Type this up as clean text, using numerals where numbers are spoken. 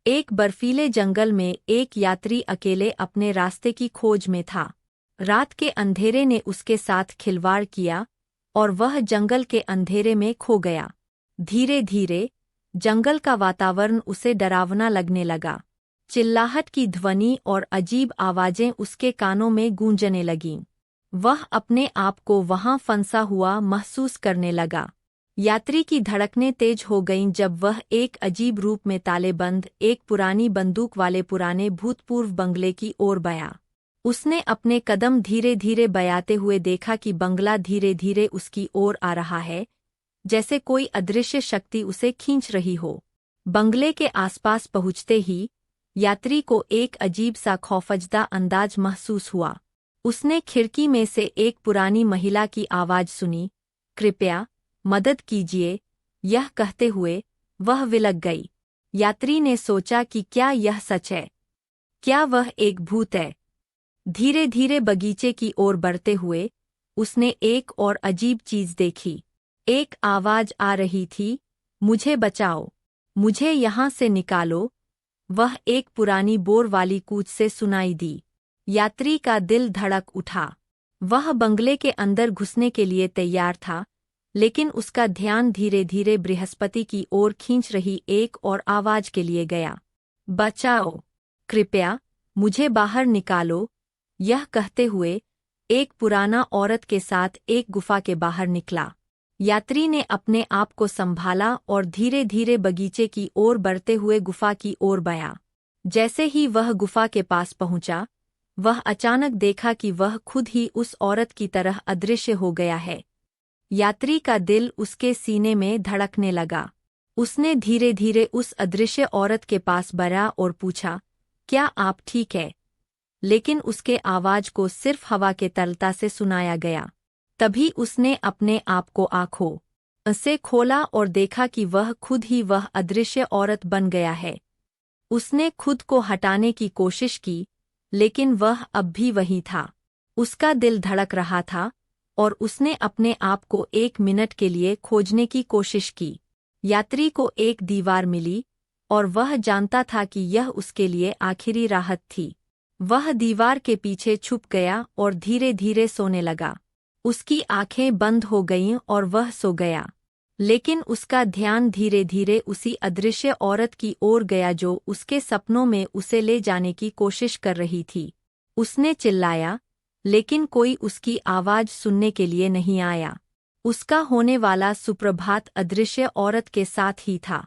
एक बर्फीले जंगल में एक यात्री अकेले अपने रास्ते की खोज में था। रात के अंधेरे ने उसके साथ खिलवाड़ किया और वह जंगल के अंधेरे में खो गया। धीरे धीरे जंगल का वातावरण उसे डरावना लगने लगा। चिल्लाहट की ध्वनि और अजीब आवाजें उसके कानों में गूंजने लगीं। वह अपने आप को वहां फंसा हुआ महसूस करने लगा। यात्री की धड़कनें तेज हो गईं जब वह एक अजीब रूप में तालेबंद एक पुरानी बंदूक वाले पुराने भूतपूर्व बंगले की ओर बढ़ा। उसने अपने कदम धीरे धीरे बढ़ाते हुए देखा कि बंगला धीरे धीरे उसकी ओर आ रहा है, जैसे कोई अदृश्य शक्ति उसे खींच रही हो। बंगले के आसपास पहुंचते ही यात्री को एक अजीब सा खौफजदा अंदाज महसूस हुआ। उसने खिड़की में से एक पुरानी महिला की आवाज सुनी, कृपया मदद कीजिए। यह कहते हुए वह विलग गई। यात्री ने सोचा कि क्या यह सच है? क्या वह एक भूत है? धीरे धीरे बगीचे की ओर बढ़ते हुए उसने एक और अजीब चीज देखी। एक आवाज आ रही थी, मुझे बचाओ, मुझे यहाँ से निकालो। वह एक पुरानी बोर वाली कूच से सुनाई दी। यात्री का दिल धड़क उठा। वह बंगले के अंदर घुसने के लिए तैयार था, लेकिन उसका ध्यान धीरे धीरे बृहस्पति की ओर खींच रही एक और आवाज के लिए गया। बचाओ, कृपया मुझे बाहर निकालो। यह कहते हुए एक पुराना औरत के साथ एक गुफा के बाहर निकला। यात्री ने अपने आप को संभाला और धीरे धीरे बगीचे की ओर बढ़ते हुए गुफा की ओर बढ़ा। जैसे ही वह गुफा के पास पहुंचा, वह अचानक देखा कि वह खुद ही उस औरत की तरह अदृश्य हो गया है। यात्री का दिल उसके सीने में धड़कने लगा। उसने धीरे धीरे उस अदृश्य औरत के पास बढ़ा और पूछा, क्या आप ठीक है? लेकिन उसके आवाज को सिर्फ हवा के तरलता से सुनाया गया। तभी उसने अपने आप को आंखों से खोला और देखा कि वह खुद ही वह अदृश्य औरत बन गया है। उसने खुद को हटाने की कोशिश की, लेकिन वह अब भी वही था। उसका दिल धड़क रहा था और उसने अपने आप को 1 मिनट के लिए खोजने की कोशिश की। यात्री को एक दीवार मिली और वह जानता था कि यह उसके लिए आखिरी राहत थी। वह दीवार के पीछे छुप गया और धीरे धीरे सोने लगा। उसकी आंखें बंद हो गईं और वह सो गया। लेकिन उसका ध्यान धीरे धीरे उसी अदृश्य औरत की ओर गया जो उसके सपनों में उसे ले जाने की कोशिश कर रही थी। उसने चिल्लाया, लेकिन कोई उसकी आवाज सुनने के लिए नहीं आया। उसका होने वाला सुप्रभात अदृश्य औरत के साथ ही था।